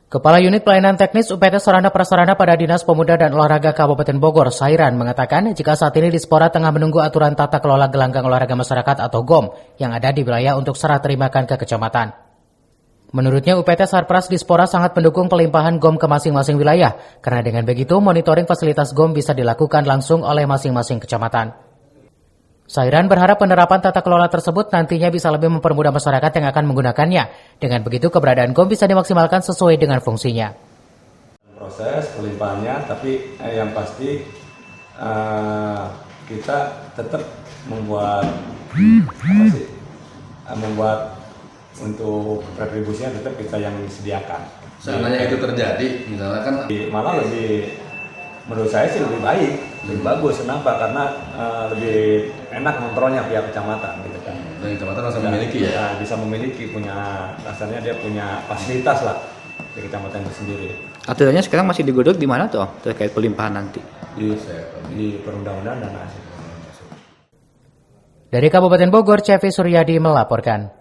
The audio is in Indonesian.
Kepala Unit Pelayanan Teknis UPT Sarana Prasarana pada Dinas Pemuda dan Olahraga Kabupaten Bogor, Sairan, mengatakan jika saat ini Dispora tengah menunggu aturan tata kelola gelanggang olahraga masyarakat atau GOM yang ada di wilayah untuk serah terimakan ke kecamatan. Menurutnya UPT Sarpras Dispora sangat mendukung pelimpahan GOM ke masing-masing wilayah, karena dengan begitu monitoring fasilitas GOM bisa dilakukan langsung oleh masing-masing kecamatan. Sairan berharap penerapan tata kelola tersebut nantinya bisa lebih mempermudah masyarakat yang akan menggunakannya. Dengan begitu keberadaan GOM bisa dimaksimalkan sesuai dengan fungsinya. Proses pelimpahannya, tapi yang pasti kita tetap membuat untuk retribusinya tetap kita yang disediakan. Seandainya itu terjadi, misalnya kan malah menurut saya sih lebih baik, lebih bagus. Kenapa? Karena lebih enak kontrolnya pihak kecamatan, gitu kan. dan kecamatan langsung memiliki ya. Bisa memiliki, punya rasanya dia punya fasilitas lah di kecamatan itu sendiri. Aturannya sekarang masih digodok di mana tuh terkait pelimpahan nanti? Di perundang-undangan dan asik. Dari Kabupaten Bogor, CV Suryadi melaporkan.